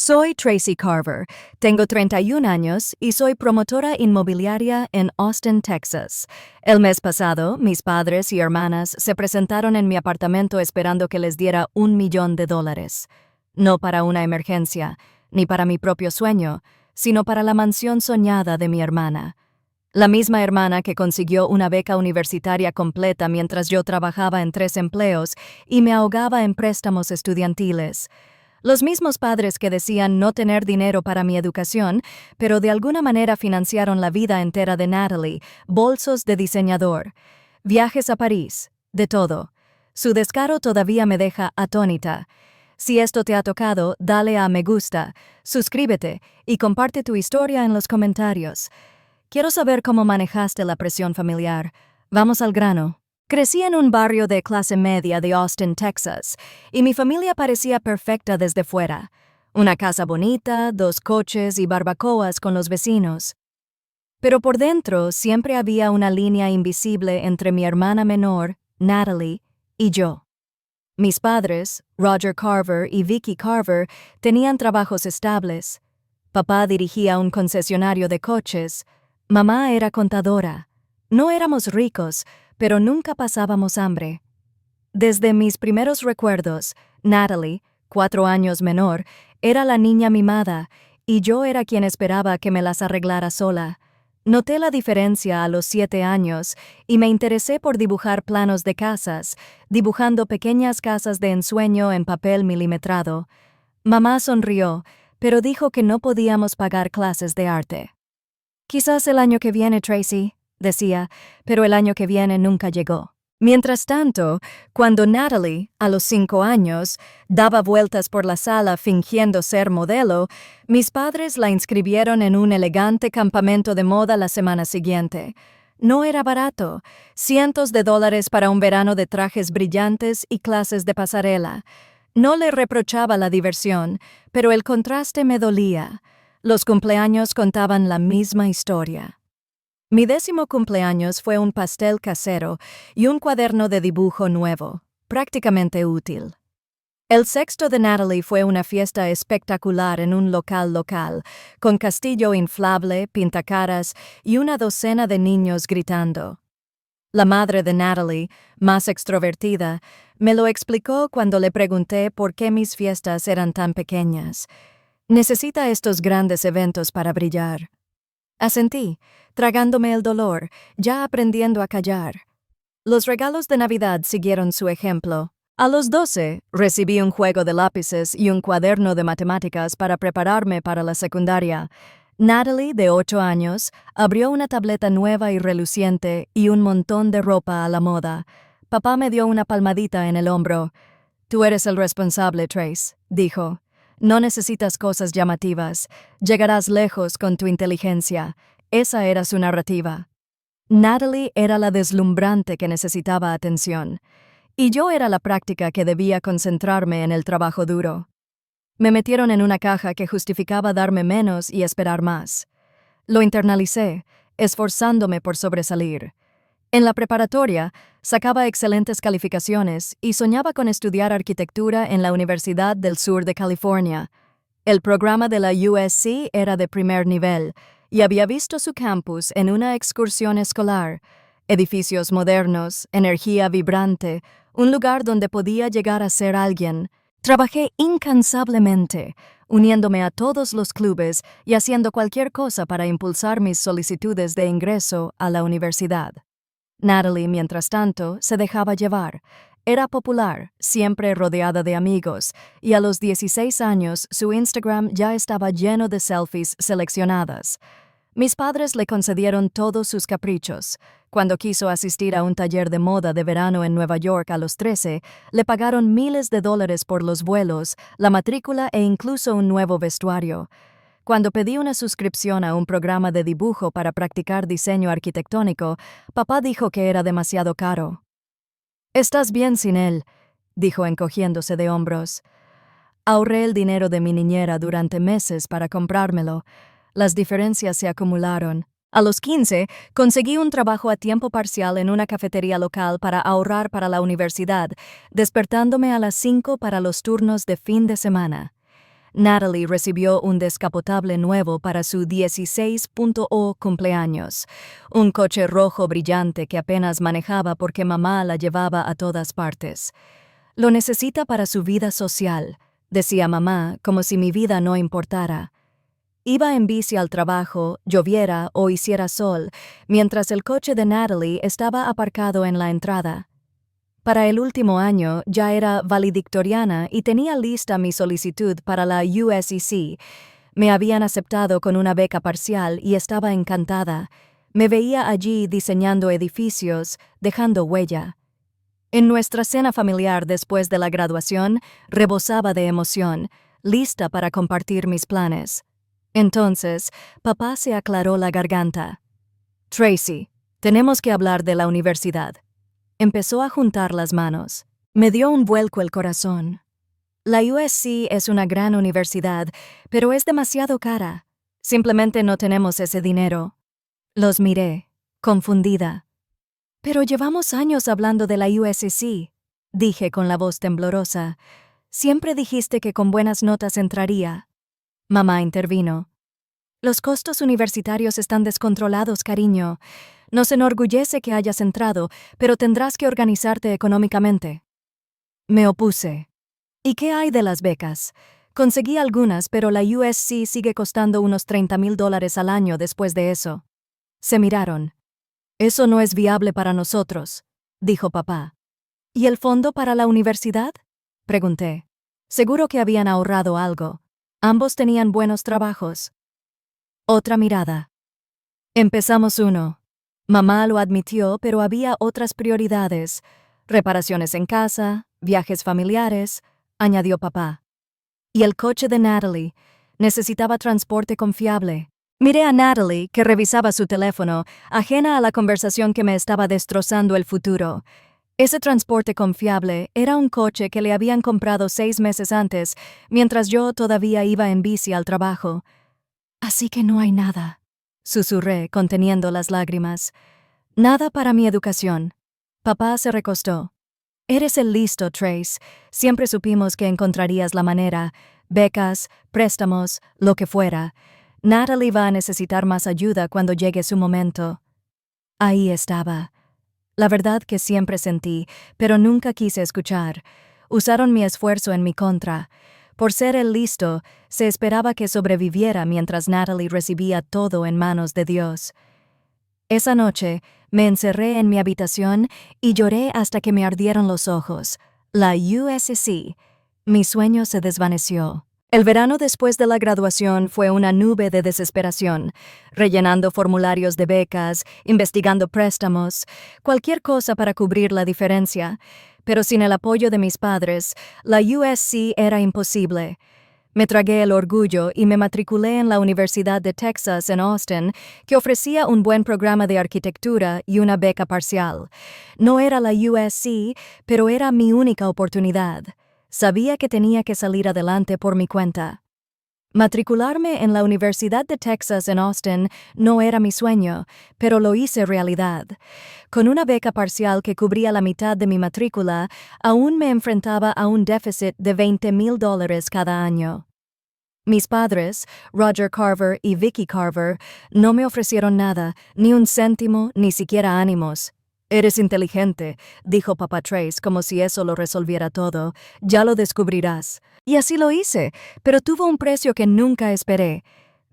Soy Tracy Carver, tengo 31 años y soy promotora inmobiliaria en Austin, Texas. El mes pasado, mis padres y hermanas se presentaron en mi apartamento esperando que les diera $1,000,000. No para una emergencia, ni para mi propio sueño, sino para la mansión soñada de mi hermana. La misma hermana que consiguió una beca universitaria completa mientras yo trabajaba en 3 empleos y me ahogaba en préstamos estudiantiles. Los mismos padres que decían no tener dinero para mi educación, pero de alguna manera financiaron la vida entera de Natalie, bolsos de diseñador, viajes a París, de todo. Su descaro todavía me deja atónita. Si esto te ha tocado, dale a me gusta, suscríbete y comparte tu historia en los comentarios. Quiero saber cómo manejaste la presión familiar. Vamos al grano. Crecí en un barrio de clase media de Austin, Texas, y mi familia parecía perfecta desde fuera. Una casa bonita, 2 coches y barbacoas con los vecinos. Pero por dentro siempre había una línea invisible entre mi hermana menor, Natalie, y yo. Mis padres, Roger Carver y Vicky Carver, tenían trabajos estables. Papá dirigía un concesionario de coches. Mamá era contadora. No éramos ricos, pero nunca pasábamos hambre. Desde mis primeros recuerdos, Natalie, 4 años menor, era la niña mimada, y yo era quien esperaba que me las arreglara sola. Noté la diferencia a los 7 años y me interesé por dibujar planos de casas, dibujando pequeñas casas de ensueño en papel milimetrado. Mamá sonrió, pero dijo que no podíamos pagar clases de arte. «Quizás el año que viene, Tracy», decía, pero el año que viene nunca llegó. Mientras tanto, cuando Natalie, a los 5 años, daba vueltas por la sala fingiendo ser modelo, mis padres la inscribieron en un elegante campamento de moda la semana siguiente. No era barato, cientos de dólares para un verano de trajes brillantes y clases de pasarela. No le reprochaba la diversión, pero el contraste me dolía. Los cumpleaños contaban la misma historia. Mi 10º cumpleaños fue un pastel casero y un cuaderno de dibujo nuevo, prácticamente útil. El 6º de Natalie fue una fiesta espectacular en un local, con castillo inflable, pintacaras y una docena de niños gritando. La madre de Natalie, más extrovertida, me lo explicó cuando le pregunté por qué mis fiestas eran tan pequeñas. Necesita estos grandes eventos para brillar. Asentí, tragándome el dolor, ya aprendiendo a callar. Los regalos de Navidad siguieron su ejemplo. A los 12, recibí un juego de lápices y un cuaderno de matemáticas para prepararme para la secundaria. Natalie, de 8 años, abrió una tableta nueva y reluciente y un montón de ropa a la moda. Papá me dio una palmadita en el hombro. «Tú eres el responsable, Trace», dijo. «No necesitas cosas llamativas. Llegarás lejos con tu inteligencia». Esa era su narrativa. Natalie era la deslumbrante que necesitaba atención, y yo era la práctica que debía concentrarme en el trabajo duro. Me metieron en una caja que justificaba darme menos y esperar más. Lo internalicé, esforzándome por sobresalir. En la preparatoria, sacaba excelentes calificaciones y soñaba con estudiar arquitectura en la Universidad del Sur de California. El programa de la USC era de primer nivel y había visto su campus en una excursión escolar. Edificios modernos, energía vibrante, un lugar donde podía llegar a ser alguien. Trabajé incansablemente, uniéndome a todos los clubes y haciendo cualquier cosa para impulsar mis solicitudes de ingreso a la universidad. Natalie, mientras tanto, se dejaba llevar. Era popular, siempre rodeada de amigos, y a los 16 años su Instagram ya estaba lleno de selfies seleccionadas. Mis padres le concedieron todos sus caprichos. Cuando quiso asistir a un taller de moda de verano en Nueva York a los 13, le pagaron miles de dólares por los vuelos, la matrícula e incluso un nuevo vestuario. Cuando pedí una suscripción a un programa de dibujo para practicar diseño arquitectónico, papá dijo que era demasiado caro. «Estás bien sin él», dijo encogiéndose de hombros. Ahorré el dinero de mi niñera durante meses para comprármelo. Las diferencias se acumularon. A los 15, conseguí un trabajo a tiempo parcial en una cafetería local para ahorrar para la universidad, despertándome a las 5 para los turnos de fin de semana. Natalie recibió un descapotable nuevo para su 16.0 cumpleaños, un coche rojo brillante que apenas manejaba porque mamá la llevaba a todas partes. Lo necesita para su vida social, decía mamá, como si mi vida no importara. Iba en bici al trabajo, lloviera o hiciera sol, mientras el coche de Natalie estaba aparcado en la entrada. Para el último año ya era valedictoriana y tenía lista mi solicitud para la USEC. Me habían aceptado con una beca parcial y estaba encantada. Me veía allí diseñando edificios, dejando huella. En nuestra cena familiar después de la graduación, rebosaba de emoción, lista para compartir mis planes. Entonces, papá se aclaró la garganta. Tracy, tenemos que hablar de la universidad. Empezó a juntar las manos. Me dio un vuelco el corazón. La USC es una gran universidad, pero es demasiado cara. Simplemente no tenemos ese dinero. Los miré, confundida. Pero llevamos años hablando de la USC, dije con la voz temblorosa. Siempre dijiste que con buenas notas entraría. Mamá intervino. Los costos universitarios están descontrolados, cariño. Nos enorgullece que hayas entrado, pero tendrás que organizarte económicamente. Me opuse. ¿Y qué hay de las becas? Conseguí algunas, pero la USC sigue costando unos $30,000 al año después de eso. Se miraron. Eso no es viable para nosotros, dijo papá. ¿Y el fondo para la universidad? Pregunté. Seguro que habían ahorrado algo. Ambos tenían buenos trabajos. Otra mirada. Empezamos uno. Mamá lo admitió, pero había otras prioridades. Reparaciones en casa, viajes familiares, añadió papá. Y el coche de Natalie. Necesitaba transporte confiable. Miré a Natalie, que revisaba su teléfono, ajena a la conversación que me estaba destrozando el futuro. Ese transporte confiable era un coche que le habían comprado 6 meses antes, mientras yo todavía iba en bici al trabajo. Así que no hay nada, susurré, conteniendo las lágrimas. Nada para mi educación. Papá se recostó. Eres el listo, Trace. Siempre supimos que encontrarías la manera. Becas, préstamos, lo que fuera. Natalie va a necesitar más ayuda cuando llegue su momento. Ahí estaba. La verdad que siempre sentí, pero nunca quise escuchar. Usaron mi esfuerzo en mi contra. Por ser el listo, se esperaba que sobreviviera mientras Natalie recibía todo en manos de Dios. Esa noche, me encerré en mi habitación y lloré hasta que me ardieron los ojos. La USC. Mi sueño se desvaneció. El verano después de la graduación fue una nube de desesperación, rellenando formularios de becas, investigando préstamos, cualquier cosa para cubrir la diferencia. Pero sin el apoyo de mis padres, la USC era imposible. Me tragué el orgullo y me matriculé en la Universidad de Texas en Austin, que ofrecía un buen programa de arquitectura y una beca parcial. No era la USC, pero era mi única oportunidad. Sabía que tenía que salir adelante por mi cuenta. Matricularme en la Universidad de Texas en Austin no era mi sueño, pero lo hice realidad. Con una beca parcial que cubría la mitad de mi matrícula, aún me enfrentaba a un déficit de $20,000 cada año. Mis padres, Roger Carver y Vicky Carver, no me ofrecieron nada, ni un céntimo, ni siquiera ánimos. «Eres inteligente», dijo papá Trace como si eso lo resolviera todo. «Ya lo descubrirás». Y así lo hice, pero tuvo un precio que nunca esperé.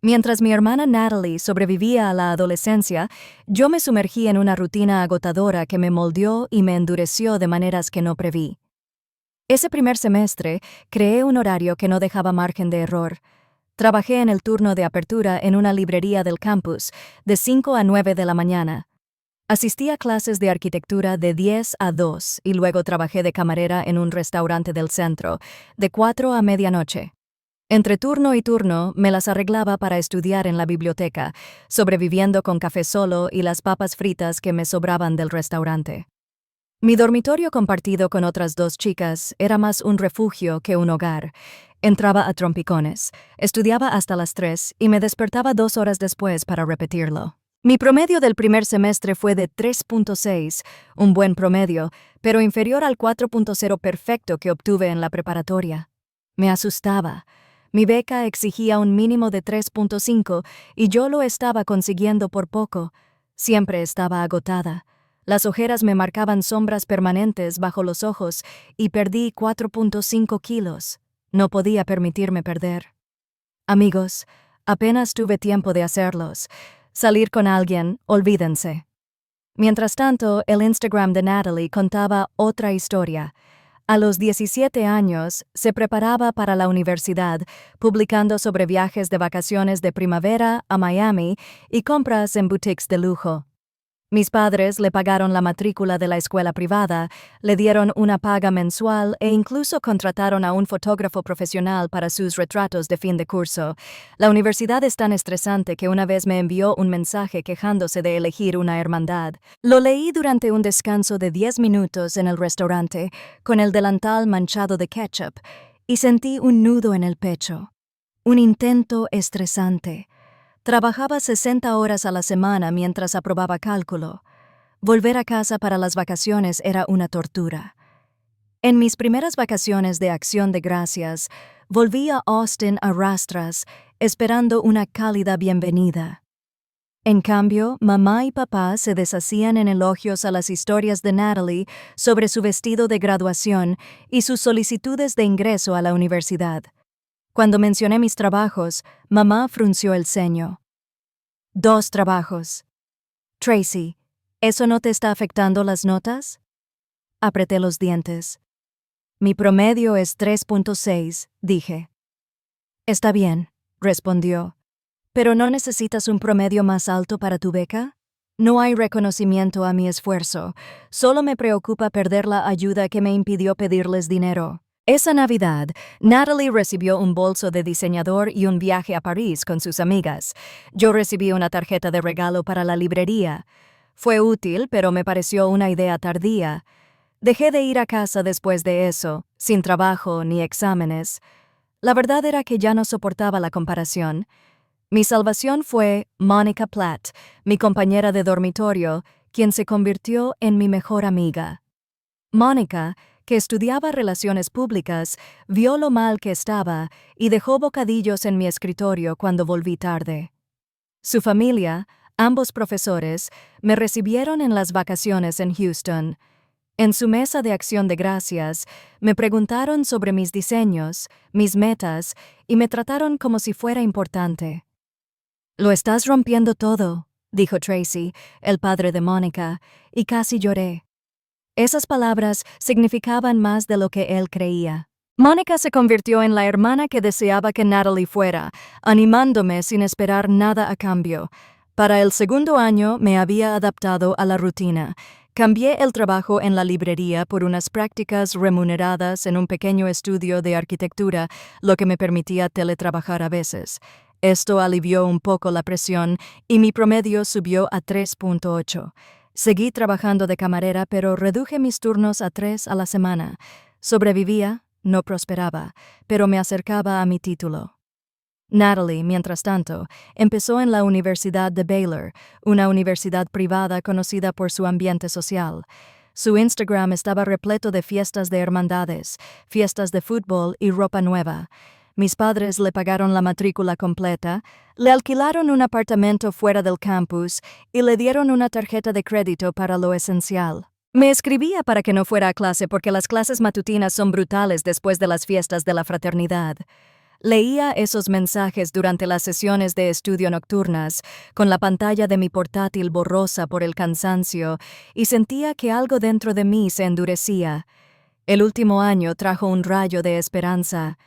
Mientras mi hermana Natalie sobrevivía a la adolescencia, yo me sumergí en una rutina agotadora que me moldeó y me endureció de maneras que no preví. Ese primer semestre, creé un horario que no dejaba margen de error. Trabajé en el turno de apertura en una librería del campus, de 5 a 9 de la mañana. Asistí a clases de arquitectura de 10 a 2 y luego trabajé de camarera en un restaurante del centro, de 4 a medianoche. Entre turno y turno me las arreglaba para estudiar en la biblioteca, sobreviviendo con café solo y las papas fritas que me sobraban del restaurante. Mi dormitorio compartido con otras 2 chicas era más un refugio que un hogar. Entraba a trompicones, estudiaba hasta las 3 y me despertaba 2 horas después para repetirlo. Mi promedio del primer semestre fue de 3.6, un buen promedio, pero inferior al 4.0 perfecto que obtuve en la preparatoria. Me asustaba. Mi beca exigía un mínimo de 3.5 y yo lo estaba consiguiendo por poco. Siempre estaba agotada. Las ojeras me marcaban sombras permanentes bajo los ojos y perdí 4.5 kilos. No podía permitirme perder. Amigos, apenas tuve tiempo de hacerlos. Salir con alguien, olvídense. Mientras tanto, el Instagram de Natalie contaba otra historia. A los 17 años, se preparaba para la universidad, publicando sobre viajes de vacaciones de primavera a Miami y compras en boutiques de lujo. Mis padres le pagaron la matrícula de la escuela privada, le dieron una paga mensual e incluso contrataron a un fotógrafo profesional para sus retratos de fin de curso. La universidad es tan estresante que una vez me envió un mensaje quejándose de elegir una hermandad. Lo leí durante un descanso de 10 minutos en el restaurante, con el delantal manchado de ketchup, y sentí un nudo en el pecho. Un intento estresante. Trabajaba 60 horas a la semana mientras aprobaba cálculo. Volver a casa para las vacaciones era una tortura. En mis primeras vacaciones de Acción de Gracias, volví a Austin a rastras, esperando una cálida bienvenida. En cambio, mamá y papá se deshacían en elogios a las historias de Natalie sobre su vestido de graduación y sus solicitudes de ingreso a la universidad. Cuando mencioné mis trabajos, mamá frunció el ceño. 2 trabajos. Tracy, ¿eso no te está afectando las notas? Apreté los dientes. Mi promedio es 3.6, dije. Está bien, respondió. ¿Pero no necesitas un promedio más alto para tu beca? No hay reconocimiento a mi esfuerzo. Solo me preocupa perder la ayuda que me impidió pedirles dinero. Esa Navidad, Natalie recibió un bolso de diseñador y un viaje a París con sus amigas. Yo recibí una tarjeta de regalo para la librería. Fue útil, pero me pareció una idea tardía. Dejé de ir a casa después de eso, sin trabajo ni exámenes. La verdad era que ya no soportaba la comparación. Mi salvación fue Monica Platt, mi compañera de dormitorio, quien se convirtió en mi mejor amiga. Mónica, que estudiaba relaciones públicas, vio lo mal que estaba y dejó bocadillos en mi escritorio cuando volví tarde. Su familia, ambos profesores, me recibieron en las vacaciones en Houston. En su mesa de acción de gracias, me preguntaron sobre mis diseños, mis metas, y me trataron como si fuera importante. «Lo estás rompiendo todo», dijo Tracy, el padre de Mónica, y casi lloré. Esas palabras significaban más de lo que él creía. Mónica se convirtió en la hermana que deseaba que Natalie fuera, animándome sin esperar nada a cambio. Para el segundo año me había adaptado a la rutina. Cambié el trabajo en la librería por unas prácticas remuneradas en un pequeño estudio de arquitectura, lo que me permitía teletrabajar a veces. Esto alivió un poco la presión y mi promedio subió a 3.8. Seguí trabajando de camarera, pero reduje mis turnos a 3 a la semana. Sobrevivía, no prosperaba, pero me acercaba a mi título. Natalie, mientras tanto, empezó en la Universidad de Baylor, una universidad privada conocida por su ambiente social. Su Instagram estaba repleto de fiestas de hermandades, fiestas de fútbol y ropa nueva. Mis padres le pagaron la matrícula completa, le alquilaron un apartamento fuera del campus y le dieron una tarjeta de crédito para lo esencial. Me escribía para que no fuera a clase porque las clases matutinas son brutales después de las fiestas de la fraternidad. Leía esos mensajes durante las sesiones de estudio nocturnas, con la pantalla de mi portátil borrosa por el cansancio, y sentía que algo dentro de mí se endurecía. El último año trajo un rayo de esperanza.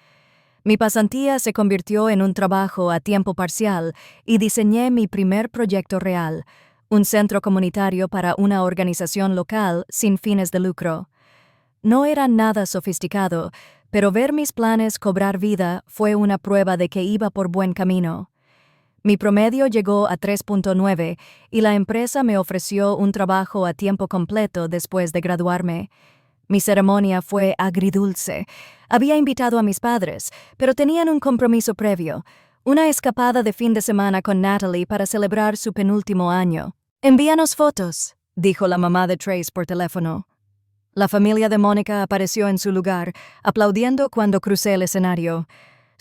Mi pasantía se convirtió en un trabajo a tiempo parcial y diseñé mi primer proyecto real, un centro comunitario para una organización local sin fines de lucro. No era nada sofisticado, pero ver mis planes cobrar vida fue una prueba de que iba por buen camino. Mi promedio llegó a 3.9 y la empresa me ofreció un trabajo a tiempo completo después de graduarme. Mi ceremonia fue agridulce. Había invitado a mis padres, pero tenían un compromiso previo, una escapada de fin de semana con Natalie para celebrar su penúltimo año. «Envíanos fotos», dijo la mamá de Trace por teléfono. La familia de Mónica apareció en su lugar, aplaudiendo cuando crucé el escenario.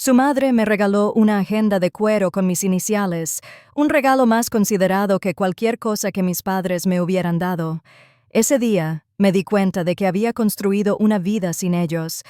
Su madre me regaló una agenda de cuero con mis iniciales, un regalo más considerado que cualquier cosa que mis padres me hubieran dado. Ese día me di cuenta de que había construido una vida sin ellos.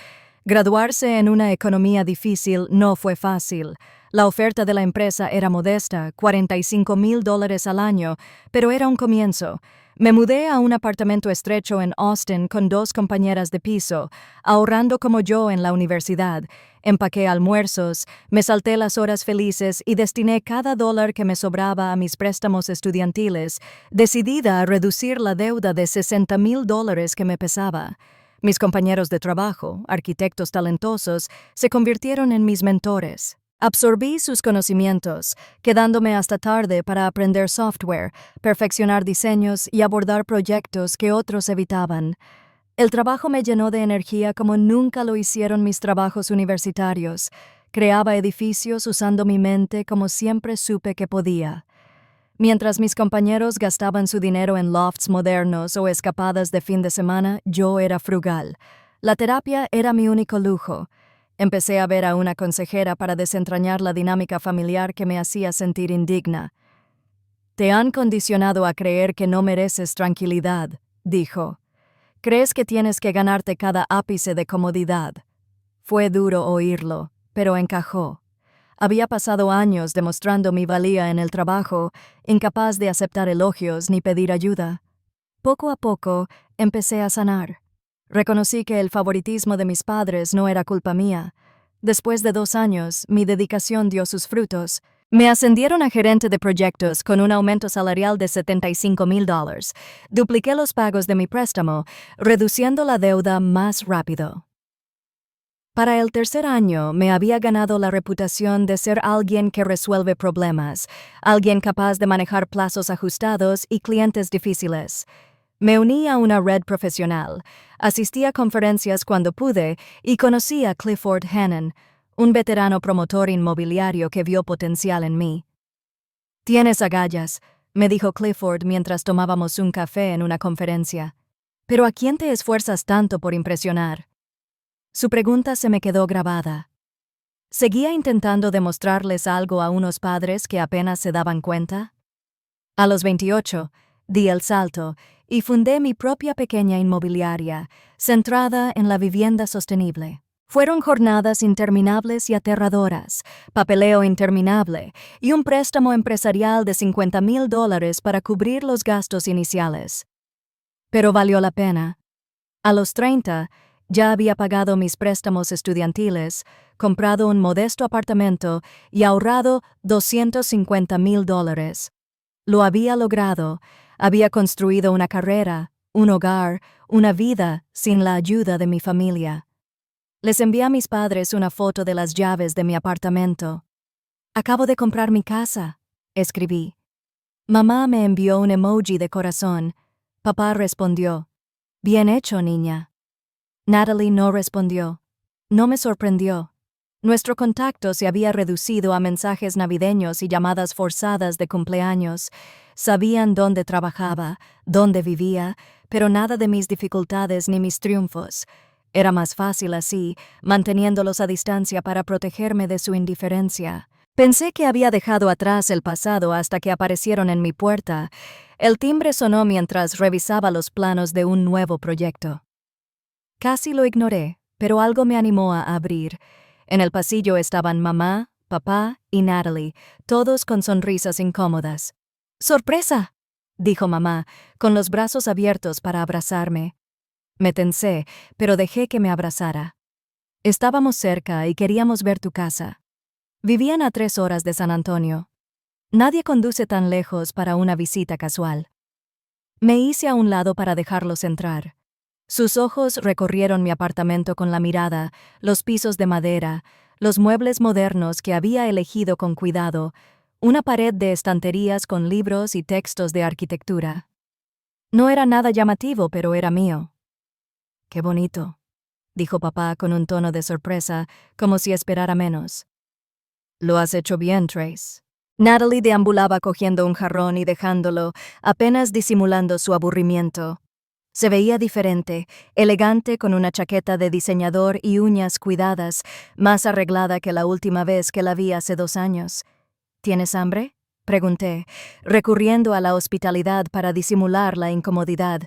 Graduarse en una economía difícil no fue fácil. La oferta de la empresa era modesta, $45,000 al año, pero era un comienzo. Me mudé a un apartamento estrecho en Austin con 2 compañeras de piso, ahorrando como yo en la universidad. Empaqué almuerzos, me salté las horas felices y destiné cada dólar que me sobraba a mis préstamos estudiantiles, decidida a reducir la deuda de $60,000 que me pesaba. Mis compañeros de trabajo, arquitectos talentosos, se convirtieron en mis mentores. Absorbí sus conocimientos, quedándome hasta tarde para aprender software, perfeccionar diseños y abordar proyectos que otros evitaban. El trabajo me llenó de energía como nunca lo hicieron mis trabajos universitarios. Creaba edificios usando mi mente como siempre supe que podía. Mientras mis compañeros gastaban su dinero en lofts modernos o escapadas de fin de semana, yo era frugal. La terapia era mi único lujo. Empecé a ver a una consejera para desentrañar la dinámica familiar que me hacía sentir indigna. «Te han condicionado a creer que no mereces tranquilidad», dijo. «Crees que tienes que ganarte cada ápice de comodidad». Fue duro oírlo, pero encajó. Había pasado años demostrando mi valía en el trabajo, incapaz de aceptar elogios ni pedir ayuda. Poco a poco, empecé a sanar. Reconocí que el favoritismo de mis padres no era culpa mía. Después de 2 años, mi dedicación dio sus frutos. Me ascendieron a gerente de proyectos con un aumento salarial de $75,000. Dupliqué los pagos de mi préstamo, reduciendo la deuda más rápido. Para el 3er año me había ganado la reputación de ser alguien que resuelve problemas, alguien capaz de manejar plazos ajustados y clientes difíciles. Me uní a una red profesional, asistí a conferencias cuando pude y conocí a Clifford Hannon, un veterano promotor inmobiliario que vio potencial en mí. «Tienes agallas», me dijo Clifford mientras tomábamos un café en una conferencia. «¿Pero a quién te esfuerzas tanto por impresionar?» Su pregunta se me quedó grabada. ¿Seguía intentando demostrarles algo a unos padres que apenas se daban cuenta? A los 28, di el salto y fundé mi propia pequeña inmobiliaria, centrada en la vivienda sostenible. Fueron jornadas interminables y aterradoras, papeleo interminable y un préstamo empresarial de $50,000 para cubrir los gastos iniciales. Pero valió la pena. A los 30, ya había pagado mis préstamos estudiantiles, comprado un modesto apartamento y ahorrado $250,000. Lo había logrado, había construido una carrera, un hogar, una vida sin la ayuda de mi familia. Les envié a mis padres una foto de las llaves de mi apartamento. «Acabo de comprar mi casa», escribí. Mamá me envió un emoji de corazón. Papá respondió: «Bien hecho, niña». Natalie no respondió. No me sorprendió. Nuestro contacto se había reducido a mensajes navideños y llamadas forzadas de cumpleaños. Sabían dónde trabajaba, dónde vivía, pero nada de mis dificultades ni mis triunfos. Era más fácil así, manteniéndolos a distancia para protegerme de su indiferencia. Pensé que había dejado atrás el pasado hasta que aparecieron en mi puerta. El timbre sonó mientras revisaba los planos de un nuevo proyecto. Casi lo ignoré, pero algo me animó a abrir. En el pasillo estaban mamá, papá y Natalie, todos con sonrisas incómodas. «¡Sorpresa!», dijo mamá, con los brazos abiertos para abrazarme. Me tensé, pero dejé que me abrazara. «Estábamos cerca y queríamos ver tu casa». Vivían a 3 horas de San Antonio. Nadie conduce tan lejos para una visita casual. Me hice a un lado para dejarlos entrar. Sus ojos recorrieron mi apartamento con la mirada, los pisos de madera, los muebles modernos que había elegido con cuidado, una pared de estanterías con libros y textos de arquitectura. No era nada llamativo, pero era mío. «Qué bonito», dijo papá con un tono de sorpresa, como si esperara menos. «Lo has hecho bien, Trace». Natalie deambulaba cogiendo un jarrón y dejándolo, apenas disimulando su aburrimiento. Se veía diferente, elegante con una chaqueta de diseñador y uñas cuidadas, más arreglada que la última vez que la vi hace 2 años. ¿Tienes hambre?, pregunté, recurriendo a la hospitalidad para disimular la incomodidad.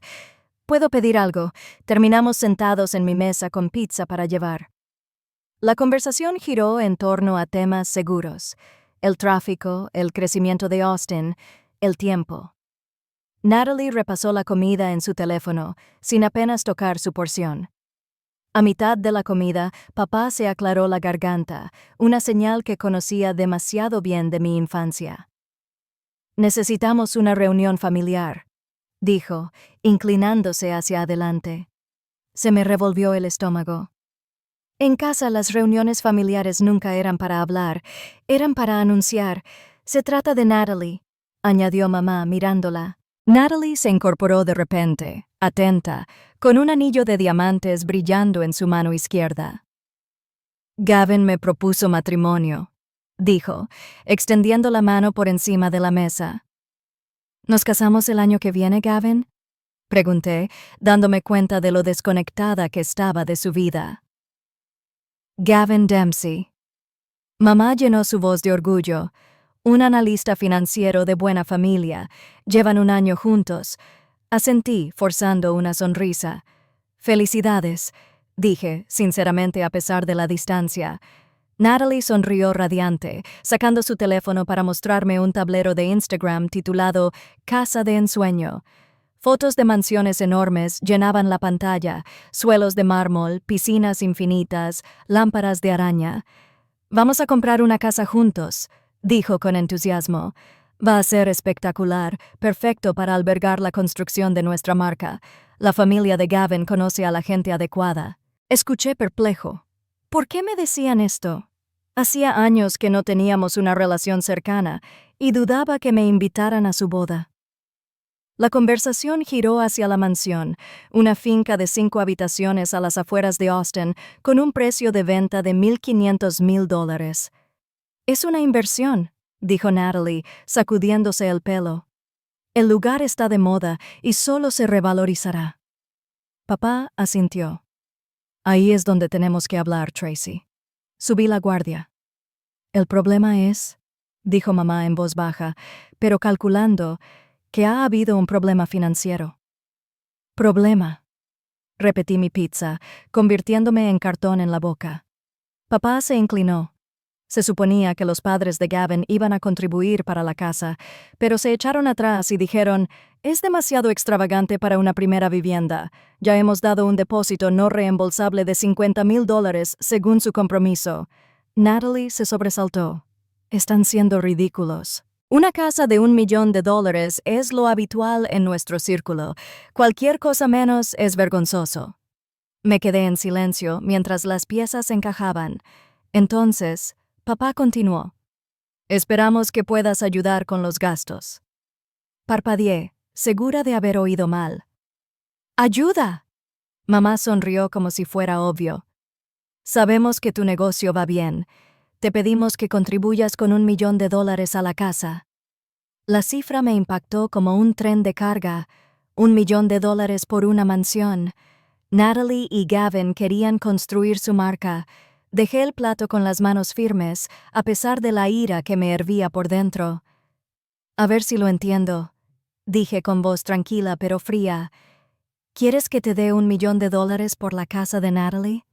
«Puedo pedir algo». Terminamos sentados en mi mesa con pizza para llevar. La conversación giró en torno a temas seguros: el tráfico, el crecimiento de Austin, el tiempo. Natalie repasó la comida en su teléfono, sin apenas tocar su porción. A mitad de la comida, papá se aclaró la garganta, una señal que conocía demasiado bien de mi infancia. «Necesitamos una reunión familiar», dijo, inclinándose hacia adelante. Se me revolvió el estómago. En casa las reuniones familiares nunca eran para hablar, eran para anunciar. «Se trata de Natalie», añadió mamá mirándola. Natalie se incorporó de repente, atenta, con un anillo de diamantes brillando en su mano izquierda. «Gavin me propuso matrimonio», dijo, extendiendo la mano por encima de la mesa. «¿Nos casamos el año que viene, Gavin?», pregunté, dándome cuenta de lo desconectada que estaba de su vida. «Gavin Dempsey». Mamá llenó su voz de orgullo. «Un analista financiero de buena familia. Llevan 1 año juntos». Asentí, forzando una sonrisa. «Felicidades», dije, sinceramente a pesar de la distancia. Natalie sonrió radiante, sacando su teléfono para mostrarme un tablero de Instagram titulado «Casa de ensueño». Fotos de mansiones enormes llenaban la pantalla, suelos de mármol, piscinas infinitas, lámparas de araña. «Vamos a comprar una casa juntos», dijo con entusiasmo. «Va a ser espectacular, perfecto para albergar la construcción de nuestra marca. La familia de Gavin conoce a la gente adecuada». Escuché perplejo. ¿Por qué me decían esto? Hacía años que no teníamos una relación cercana y dudaba que me invitaran a su boda. La conversación giró hacia la mansión, una finca de 5 habitaciones a las afueras de Austin, con un precio de venta de $1,500,000. «Es una inversión», dijo Natalie, sacudiéndose el pelo. «El lugar está de moda y solo se revalorizará». Papá asintió. «Ahí es donde tenemos que hablar, Tracy». Subí la guardia. «El problema es», dijo mamá en voz baja, pero calculando, «que ha habido un problema financiero». «¿Problema?», repetí mi pizza, convirtiéndome en cartón en la boca. Papá se inclinó. Se suponía que los padres de Gavin iban a contribuir para la casa, pero se echaron atrás y dijeron: «Es demasiado extravagante para una primera vivienda. Ya hemos dado un depósito no reembolsable de $50,000 según su compromiso». Natalie se sobresaltó. «Están siendo ridículos. Una casa de $1,000,000 es lo habitual en nuestro círculo. Cualquier cosa menos es vergonzoso». Me quedé en silencio mientras las piezas encajaban. Entonces, papá continuó: «Esperamos que puedas ayudar con los gastos». Parpadeé, segura de haber oído mal. «¿Ayuda?». Mamá sonrió como si fuera obvio. «Sabemos que tu negocio va bien. Te pedimos que contribuyas con $1,000,000 a la casa». La cifra me impactó como un tren de carga. $1,000,000 por una mansión. Natalie y Gavin querían construir su marca. Dejé el plato con las manos firmes, a pesar de la ira que me hervía por dentro. «A ver si lo entiendo», dije con voz tranquila pero fría. «¿Quieres que te dé $1,000,000 por la casa de Natalie?»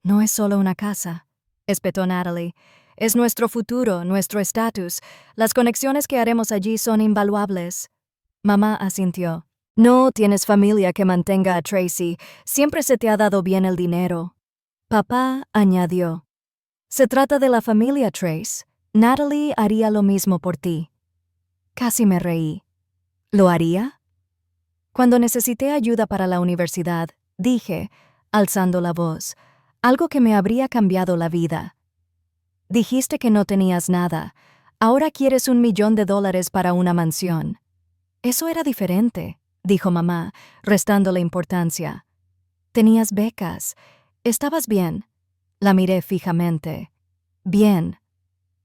«No es solo una casa», espetó Natalie. «Es nuestro futuro, nuestro estatus. Las conexiones que haremos allí son invaluables». Mamá asintió. «No tienes familia que mantenga a Tracy. Siempre se te ha dado bien el dinero». Papá añadió: «Se trata de la familia, Trace. Natalie haría lo mismo por ti». Casi me reí. ¿Lo haría? Cuando necesité ayuda para la universidad, dije, alzando la voz, algo que me habría cambiado la vida. «Dijiste que no tenías nada. Ahora quieres $1,000,000 para una mansión». «Eso era diferente», dijo mamá, restándole importancia. «Tenías becas. ¿Estabas bien?». La miré fijamente. «Bien.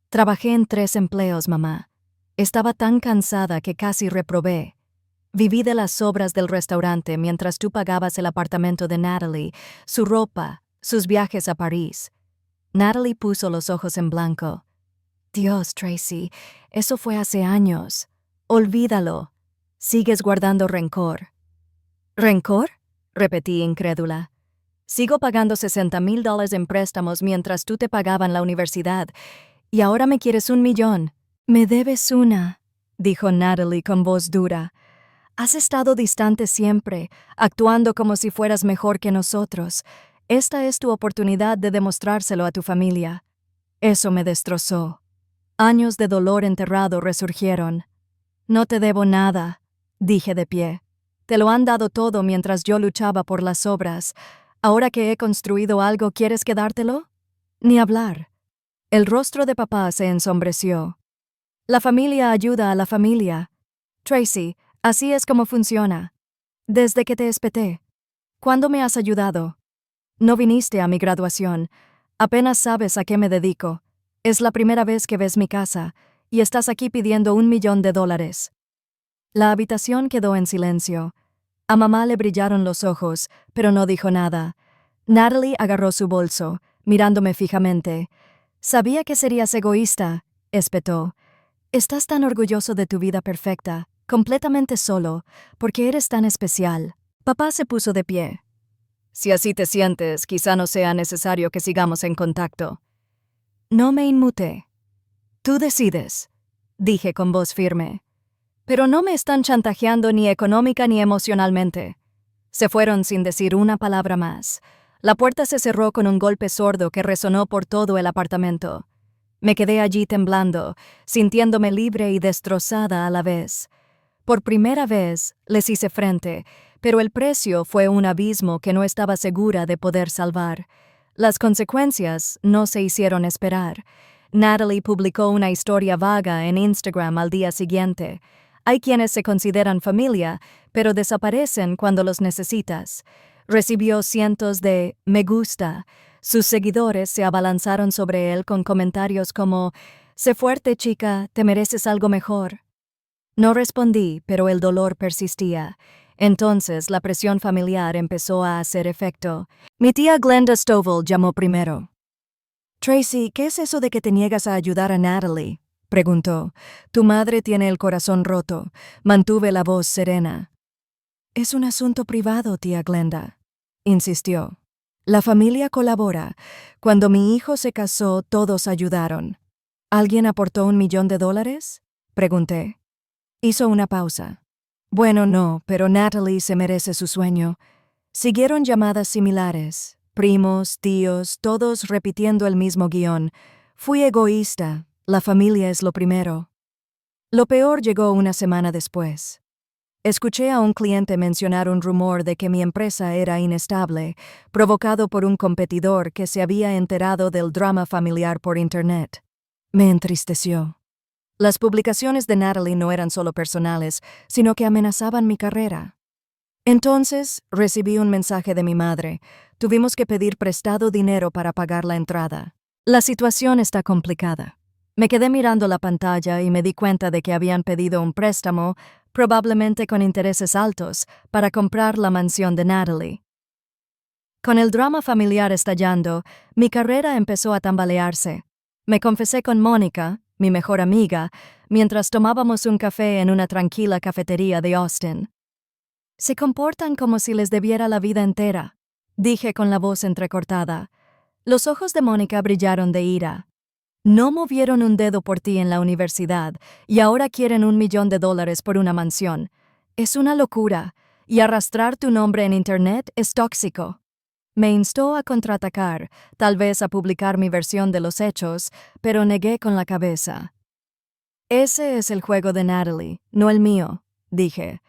Trabajé en 3 empleos, mamá. Estaba tan cansada que casi reprobé». Viví de las sobras del restaurante mientras tú pagabas el apartamento de Natalie, su ropa, sus viajes a París. Natalie puso los ojos en blanco. Dios, Tracy, eso fue hace años. Olvídalo. Sigues guardando rencor. ¿Rencor? Repetí incrédula. Sigo pagando $60,000 en préstamos mientras tú te pagaban la universidad, y ahora me quieres 1 millón. Me debes una, dijo Natalie con voz dura. Has estado distante siempre, actuando como si fueras mejor que nosotros. Esta es tu oportunidad de demostrárselo a tu familia. Eso me destrozó. Años de dolor enterrado resurgieron. No te debo nada, dije de pie. Te lo han dado todo mientras yo luchaba por las obras. Ahora que he construido algo, ¿quieres quedártelo? Ni hablar. El rostro de papá se ensombreció. La familia ayuda a la familia. Tracy, así es como funciona. Desde que te espeté. ¿Cuándo me has ayudado? No viniste a mi graduación. Apenas sabes a qué me dedico. Es la primera vez que ves mi casa, y estás aquí pidiendo $1,000,000. La habitación quedó en silencio. A mamá le brillaron los ojos, pero no dijo nada. Natalie agarró su bolso, mirándome fijamente. Sabía que serías egoísta, espetó. Estás tan orgulloso de tu vida perfecta, completamente solo, porque eres tan especial. Papá se puso de pie. Si así te sientes, quizá no sea necesario que sigamos en contacto. No me inmuté. Tú decides, dije con voz firme. Pero no me están chantajeando ni económica ni emocionalmente. Se fueron sin decir una palabra más. La puerta se cerró con un golpe sordo que resonó por todo el apartamento. Me quedé allí temblando, sintiéndome libre y destrozada a la vez. Por primera vez les hice frente, pero el precio fue un abismo que no estaba segura de poder salvar. Las consecuencias no se hicieron esperar. Natalie publicó una historia vaga en Instagram al día siguiente. Hay quienes se consideran familia, pero desaparecen cuando los necesitas. Recibió cientos de me gusta. Sus seguidores se abalanzaron sobre él con comentarios como «Sé fuerte, chica, te mereces algo mejor». No respondí, pero el dolor persistía. Entonces la presión familiar empezó a hacer efecto. Mi tía Glenda Stovall llamó primero. «Tracy, ¿qué es eso de que te niegas a ayudar a Natalie?», preguntó. «Tu madre tiene el corazón roto». Mantuve la voz serena. «Es un asunto privado, tía Glenda», insistió. «La familia colabora. Cuando mi hijo se casó, todos ayudaron». «¿Alguien aportó $1,000,000?» pregunté. Hizo una pausa. «Bueno, no, pero Natalie se merece su sueño». Siguieron llamadas similares. Primos, tíos, todos repitiendo el mismo guión. Fui egoísta. La familia es lo primero. Lo peor llegó una semana después. Escuché a un cliente mencionar un rumor de que mi empresa era inestable, provocado por un competidor que se había enterado del drama familiar por Internet. Me entristeció. Las publicaciones de Natalie no eran solo personales, sino que amenazaban mi carrera. Entonces, recibí un mensaje de mi madre. Tuvimos que pedir prestado dinero para pagar la entrada. La situación está complicada. Me quedé mirando la pantalla y me di cuenta de que habían pedido un préstamo, probablemente con intereses altos, para comprar la mansión de Natalie. Con el drama familiar estallando, mi carrera empezó a tambalearse. Me confesé con Mónica, mi mejor amiga, mientras tomábamos un café en una tranquila cafetería de Austin. «Se comportan como si les debiera la vida entera», dije con la voz entrecortada. Los ojos de Mónica brillaron de ira. «No movieron un dedo por ti en la universidad y ahora quieren $1,000,000 por una mansión. Es una locura, y arrastrar tu nombre en Internet es tóxico». Me instó a contraatacar, tal vez a publicar mi versión de los hechos, pero negué con la cabeza. «Ese es el juego de Natalie, no el mío», dije.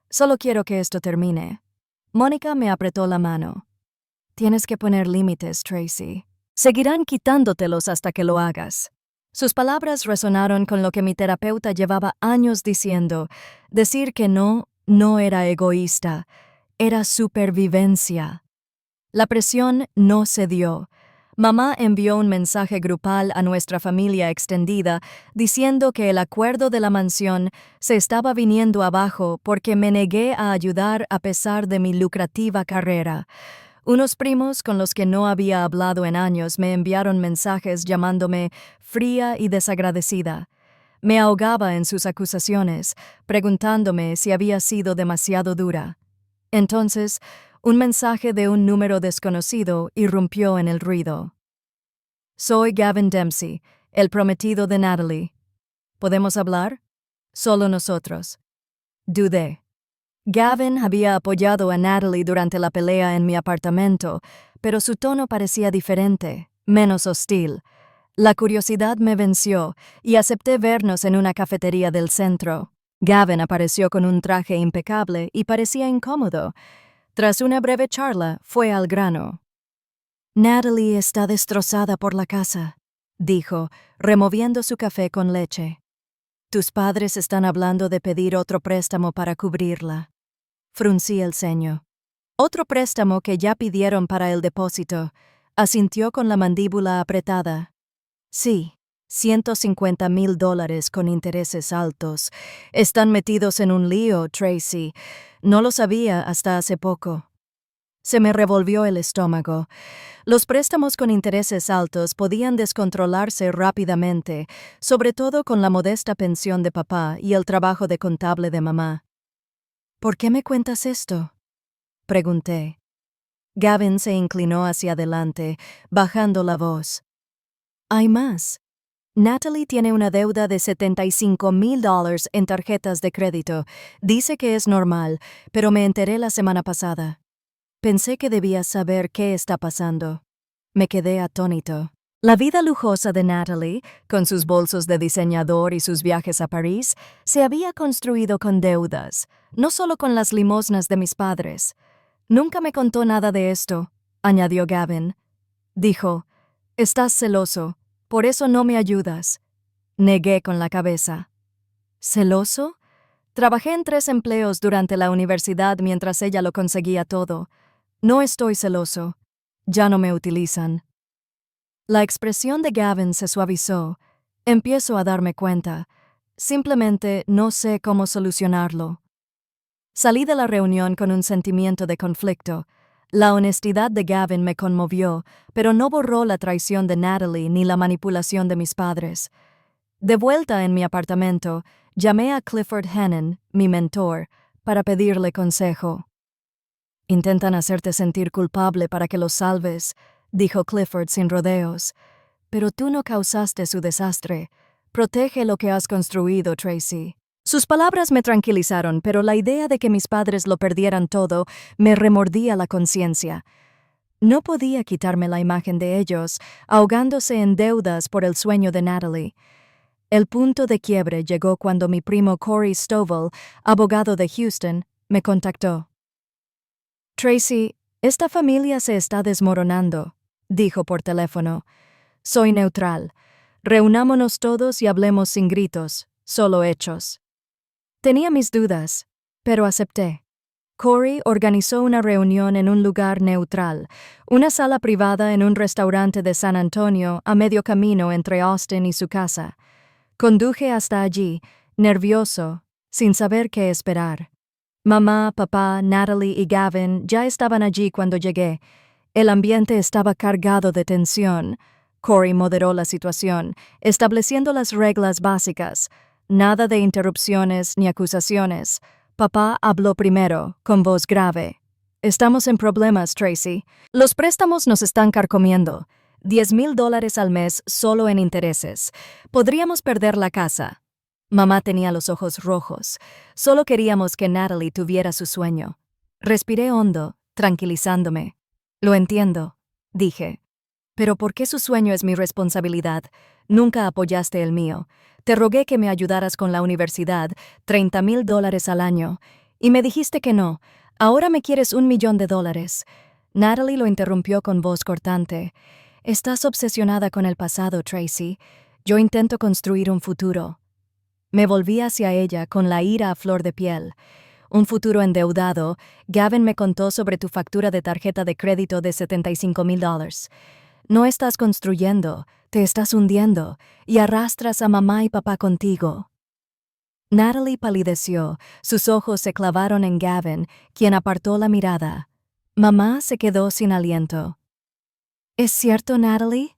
«Solo quiero que esto termine». Mónica me apretó la mano. «Tienes que poner límites, Tracy. Seguirán quitándotelos hasta que lo hagas». Sus palabras resonaron con lo que mi terapeuta llevaba años diciendo. Decir que no era egoísta, era supervivencia. La presión no cedió. Mamá envió un mensaje grupal a nuestra familia extendida diciendo que el acuerdo de la mansión se estaba viniendo abajo porque me negué a ayudar a pesar de mi lucrativa carrera. Unos primos con los que no había hablado en años me enviaron mensajes llamándome fría y desagradecida. Me ahogaba en sus acusaciones, preguntándome si había sido demasiado dura. Entonces, un mensaje de un número desconocido irrumpió en el ruido. Soy Gavin Dempsey, el prometido de Natalie. ¿Podemos hablar? Solo nosotros. Dudé. Gavin había apoyado a Natalie durante la pelea en mi apartamento, pero su tono parecía diferente, menos hostil. La curiosidad me venció y acepté vernos en una cafetería del centro. Gavin apareció con un traje impecable y parecía incómodo. Tras una breve charla, fue al grano. Natalie está destrozada por la casa, dijo, removiendo su café con leche. Tus padres están hablando de pedir otro préstamo para cubrirla. Fruncí el ceño. Otro préstamo que ya pidieron para el depósito. Asintió con la mandíbula apretada. Sí, $150,000 con intereses altos. Están metidos en un lío, Tracy. No lo sabía hasta hace poco. Se me revolvió el estómago. Los préstamos con intereses altos podían descontrolarse rápidamente, sobre todo con la modesta pensión de papá y el trabajo de contable de mamá. ¿Por qué me cuentas esto?, pregunté. Gavin se inclinó hacia adelante, bajando la voz. Hay más. Natalie tiene una deuda de $75,000 en tarjetas de crédito. Dice que es normal, pero me enteré la semana pasada. Pensé que debías saber qué está pasando. Me quedé atónito. La vida lujosa de Natalie, con sus bolsos de diseñador y sus viajes a París, se había construido con deudas, no solo con las limosnas de mis padres. Nunca me contó nada de esto, añadió Gavin. Dijo, estás celoso, por eso no me ayudas. Negué con la cabeza. ¿Celoso? Trabajé en 3 empleos durante la universidad mientras ella lo conseguía todo. No estoy celoso. Ya no me utilizan. La expresión de Gavin se suavizó. Empiezo a darme cuenta. Simplemente no sé cómo solucionarlo. Salí de la reunión con un sentimiento de conflicto. La honestidad de Gavin me conmovió, pero no borró la traición de Natalie ni la manipulación de mis padres. De vuelta en mi apartamento, llamé a Clifford Hannon, mi mentor, para pedirle consejo. Intentan hacerte sentir culpable para que los salves, dijo Clifford sin rodeos. Pero tú no causaste su desastre. Protege lo que has construido, Tracy. Sus palabras me tranquilizaron, pero la idea de que mis padres lo perdieran todo me remordía la conciencia. No podía quitarme la imagen de ellos, ahogándose en deudas por el sueño de Natalie. El punto de quiebre llegó cuando mi primo Corey Stovall, abogado de Houston, me contactó. Tracy, esta familia se está desmoronando, dijo por teléfono. Soy neutral. Reunámonos todos y hablemos sin gritos, solo hechos. Tenía mis dudas, pero acepté. Corey organizó una reunión en un lugar neutral, una sala privada en un restaurante de San Antonio a medio camino entre Austin y su casa. Conduje hasta allí, nervioso, sin saber qué esperar. Mamá, papá, Natalie y Gavin ya estaban allí cuando llegué. El ambiente estaba cargado de tensión. Corey moderó la situación, estableciendo las reglas básicas. Nada de interrupciones ni acusaciones. Papá habló primero, con voz grave. Estamos en problemas, Tracy. Los préstamos nos están carcomiendo. $10,000 al mes solo en intereses. Podríamos perder la casa. Mamá tenía los ojos rojos. Solo queríamos que Natalie tuviera su sueño. Respiré hondo, tranquilizándome. Lo entiendo, dije. Pero ¿por qué su sueño es mi responsabilidad? Nunca apoyaste el mío. Te rogué que me ayudaras con la universidad, $30,000 al año. Y me dijiste que no. Ahora me quieres $1,000,000. Natalie lo interrumpió con voz cortante. Estás obsesionada con el pasado, Tracy. Yo intento construir un futuro. Me volví hacia ella con la ira a flor de piel. Un futuro endeudado. Gavin me contó sobre tu factura de tarjeta de crédito de $75,000. No estás construyendo, te estás hundiendo y arrastras a mamá y papá contigo. Natalie palideció, sus ojos se clavaron en Gavin, quien apartó la mirada. Mamá se quedó sin aliento. ¿Es cierto, Natalie?,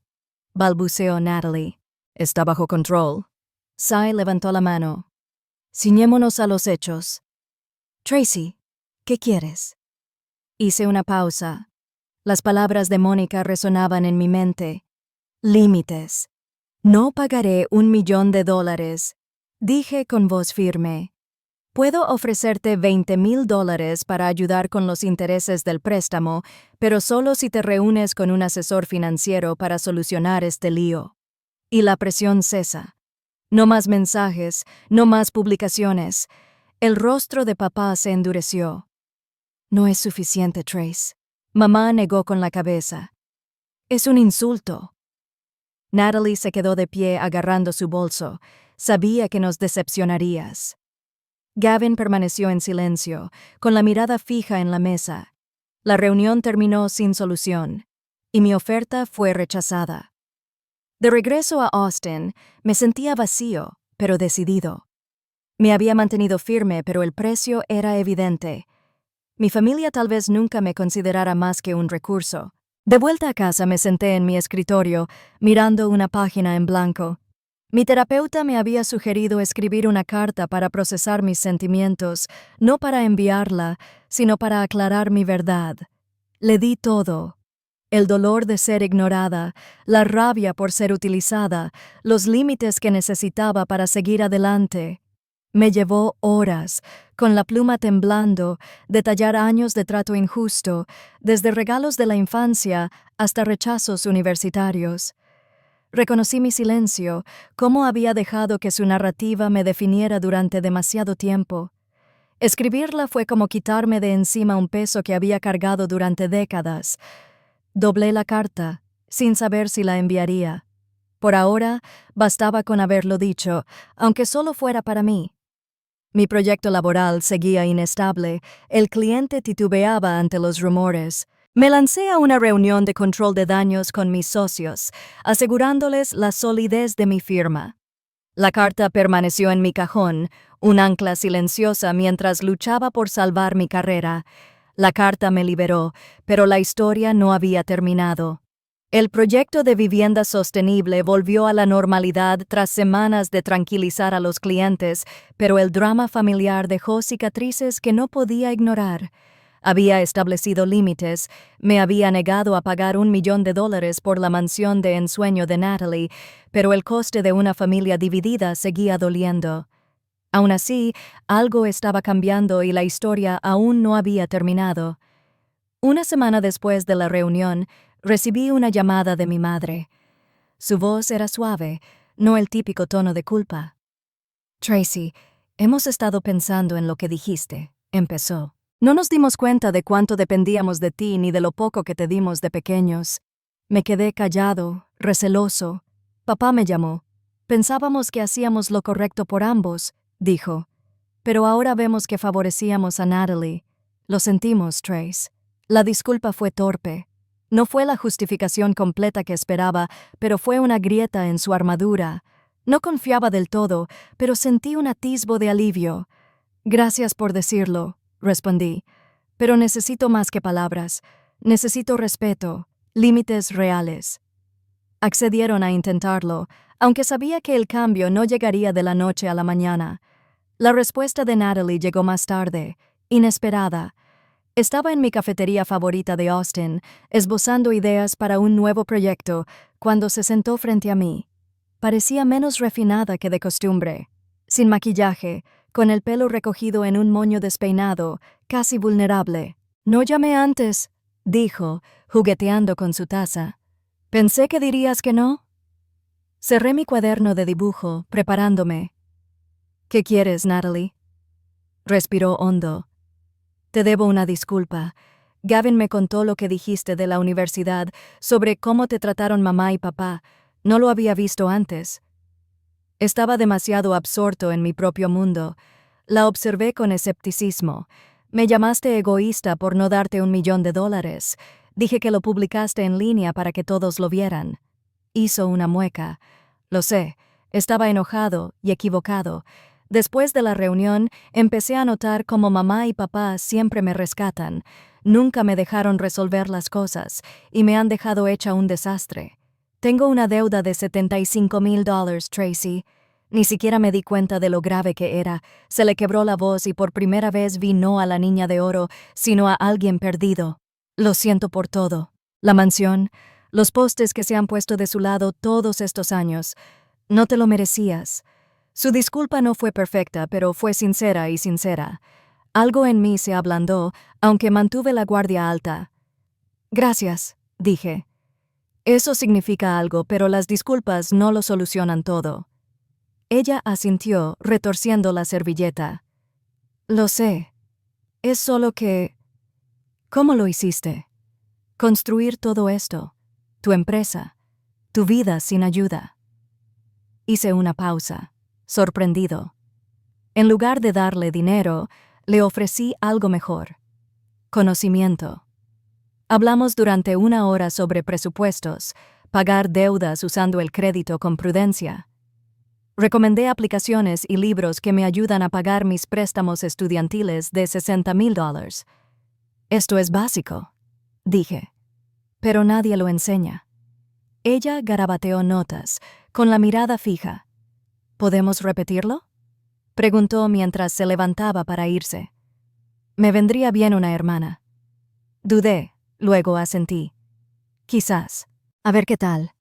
balbuceó Natalie. Está bajo control. Cy levantó la mano. Ciñémonos a los hechos. Tracy, ¿qué quieres? Hice una pausa. Las palabras de Mónica resonaban en mi mente. Límites. No pagaré $1,000,000, dije con voz firme. Puedo ofrecerte $20,000 para ayudar con los intereses del préstamo, pero solo si te reúnes con un asesor financiero para solucionar este lío. Y la presión cesa. No más mensajes, no más publicaciones. El rostro de papá se endureció. No es suficiente, Trace. Mamá negó con la cabeza. Es un insulto. Natalie se quedó de pie agarrando su bolso. Sabía que nos decepcionarías. Gavin permaneció en silencio, con la mirada fija en la mesa. La reunión terminó sin solución, y mi oferta fue rechazada. De regreso a Austin, me sentía vacío, pero decidido. Me había mantenido firme, pero el precio era evidente. Mi familia tal vez nunca me considerara más que un recurso. De vuelta a casa me senté en mi escritorio, mirando una página en blanco. Mi terapeuta me había sugerido escribir una carta para procesar mis sentimientos, no para enviarla, sino para aclarar mi verdad. Le di todo. El dolor de ser ignorada, la rabia por ser utilizada, los límites que necesitaba para seguir adelante. Me llevó horas, con la pluma temblando, detallar años de trato injusto, desde regalos de la infancia hasta rechazos universitarios. Reconocí mi silencio, cómo había dejado que su narrativa me definiera durante demasiado tiempo. Escribirla fue como quitarme de encima un peso que había cargado durante décadas. Doblé la carta, sin saber si la enviaría. Por ahora, bastaba con haberlo dicho, aunque solo fuera para mí. Mi proyecto laboral seguía inestable, el cliente titubeaba ante los rumores. Me lancé a una reunión de control de daños con mis socios, asegurándoles la solidez de mi firma. La carta permaneció en mi cajón, un ancla silenciosa mientras luchaba por salvar mi carrera. La carta me liberó, pero la historia no había terminado. El proyecto de vivienda sostenible volvió a la normalidad tras semanas de tranquilizar a los clientes, pero el drama familiar dejó cicatrices que no podía ignorar. Había establecido límites, me había negado a pagar $1,000,000 por la mansión de ensueño de Natalie, pero el coste de una familia dividida seguía doliendo. Aún así, algo estaba cambiando y la historia aún no había terminado. Una semana después de la reunión, recibí una llamada de mi madre. Su voz era suave, no el típico tono de culpa. Tracy, hemos estado pensando en lo que dijiste, empezó. No nos dimos cuenta de cuánto dependíamos de ti ni de lo poco que te dimos de pequeños. Me quedé callado, receloso. Papá me llamó. Pensábamos que hacíamos lo correcto por ambos, dijo. Pero ahora vemos que favorecíamos a Natalie. Lo sentimos, Trace. La disculpa fue torpe. No fue la justificación completa que esperaba, pero fue una grieta en su armadura. No confiaba del todo, pero sentí un atisbo de alivio. Gracias por decirlo, respondí. Pero necesito más que palabras. Necesito respeto, límites reales. Accedieron a intentarlo, aunque sabía que el cambio no llegaría de la noche a la mañana. La respuesta de Natalie llegó más tarde, inesperada. Estaba en mi cafetería favorita de Austin, esbozando ideas para un nuevo proyecto, cuando se sentó frente a mí. Parecía menos refinada que de costumbre, sin maquillaje, con el pelo recogido en un moño despeinado, casi vulnerable. «No llamé antes», dijo, jugueteando con su taza. «Pensé que dirías que no». Cerré mi cuaderno de dibujo, preparándome. «¿Qué quieres, Natalie?» Respiró hondo. «Te debo una disculpa. Gavin me contó lo que dijiste de la universidad, sobre cómo te trataron mamá y papá. No lo había visto antes». Estaba demasiado absorto en mi propio mundo. La observé con escepticismo. «Me llamaste egoísta por no darte $1,000,000. Dije que lo publicaste en línea para que todos lo vieran. Hizo una mueca. Lo sé, estaba enojado y equivocado. Después de la reunión, empecé a notar cómo mamá y papá siempre me rescatan. Nunca me dejaron resolver las cosas y me han dejado hecha un desastre. Tengo una deuda de $75,000, Tracy. Ni siquiera me di cuenta de lo grave que era. Se le quebró la voz y por primera vez vi no a la niña de oro, sino a alguien perdido. Lo siento por todo. La mansión, los postes que se han puesto de su lado todos estos años. No te lo merecías. Su disculpa no fue perfecta, pero fue sincera y sincera. Algo en mí se ablandó, aunque mantuve la guardia alta. Gracias, dije. Eso significa algo, pero las disculpas no lo solucionan todo. Ella asintió, retorciendo la servilleta. Lo sé. Es solo que... ¿Cómo lo hiciste? Construir todo esto, tu empresa, tu vida sin ayuda. Hice una pausa, sorprendido. En lugar de darle dinero, le ofrecí algo mejor. Conocimiento. Hablamos durante 1 hora sobre presupuestos, pagar deudas usando el crédito con prudencia. Recomendé aplicaciones y libros que me ayudan a pagar mis préstamos estudiantiles de $60,000. Esto es básico, dije. Pero nadie lo enseña. Ella garabateó notas, con la mirada fija. ¿Podemos repetirlo? Preguntó mientras se levantaba para irse. Me vendría bien una hermana. Dudé, luego asentí. Quizás. A ver qué tal.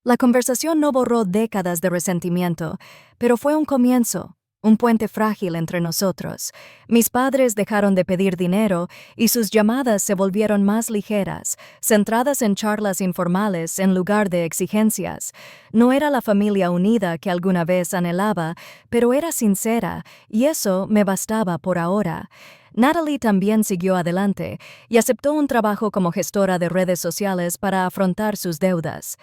La conversación no borró décadas de resentimiento, pero fue un comienzo, un puente frágil entre nosotros. Mis padres dejaron de pedir dinero y sus llamadas se volvieron más ligeras, centradas en charlas informales en lugar de exigencias. No era la familia unida que alguna vez anhelaba, pero era sincera, y eso me bastaba por ahora. Natalie también siguió adelante y aceptó un trabajo como gestora de redes sociales para afrontar sus deudas.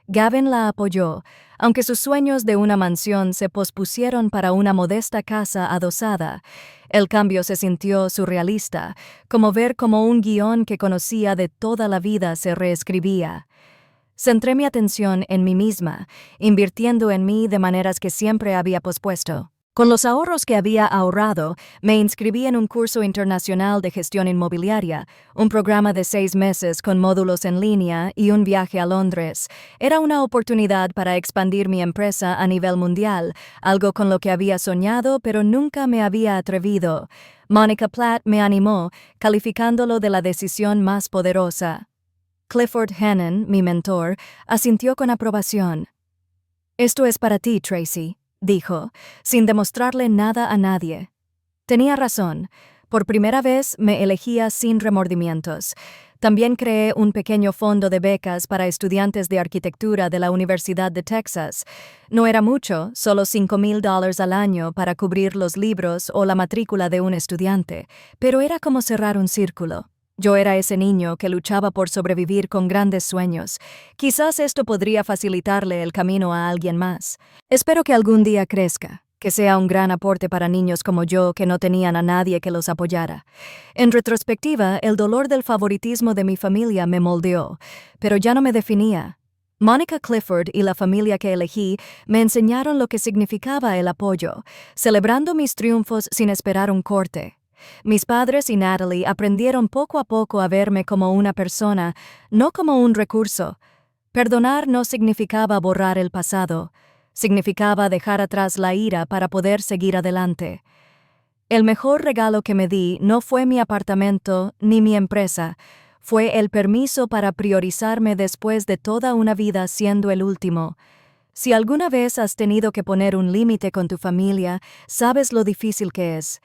Gavin la apoyó, aunque sus sueños de una mansión se pospusieron para una modesta casa adosada. El cambio se sintió surrealista, como ver cómo un guión que conocía de toda la vida se reescribía. Centré mi atención en mí misma, invirtiendo en mí de maneras que siempre había pospuesto. Con los ahorros que había ahorrado, me inscribí en un curso internacional de gestión inmobiliaria, un programa de 6 meses con módulos en línea y un viaje a Londres. Era una oportunidad para expandir mi empresa a nivel mundial, algo con lo que había soñado pero nunca me había atrevido. Monica Platt me animó, calificándolo de la decisión más poderosa. Clifford Hannon, mi mentor, asintió con aprobación. «Esto es para ti, Tracy», dijo, sin demostrarle nada a nadie. Tenía razón. Por primera vez me elegía sin remordimientos. También creé un pequeño fondo de becas para estudiantes de arquitectura de la Universidad de Texas. No era mucho, solo $5,000 al año para cubrir los libros o la matrícula de un estudiante, pero era como cerrar un círculo. Yo era ese niño que luchaba por sobrevivir con grandes sueños. Quizás esto podría facilitarle el camino a alguien más. Espero que algún día crezca, que sea un gran aporte para niños como yo que no tenían a nadie que los apoyara. En retrospectiva, el dolor del favoritismo de mi familia me moldeó, pero ya no me definía. Monica Clifford y la familia que elegí me enseñaron lo que significaba el apoyo, celebrando mis triunfos sin esperar un corte. Mis padres y Natalie aprendieron poco a poco a verme como una persona, no como un recurso. Perdonar no significaba borrar el pasado, significaba dejar atrás la ira para poder seguir adelante. El mejor regalo que me di no fue mi apartamento ni mi empresa, fue el permiso para priorizarme después de toda una vida siendo el último. Si alguna vez has tenido que poner un límite con tu familia, sabes lo difícil que es.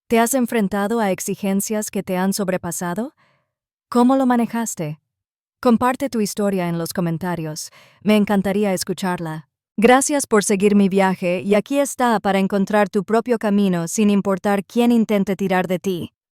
¿Te has enfrentado a exigencias que te han sobrepasado? ¿Cómo lo manejaste? Comparte tu historia en los comentarios. Me encantaría escucharla. Gracias por seguir mi viaje y aquí está para encontrar tu propio camino sin importar quién intente tirar de ti.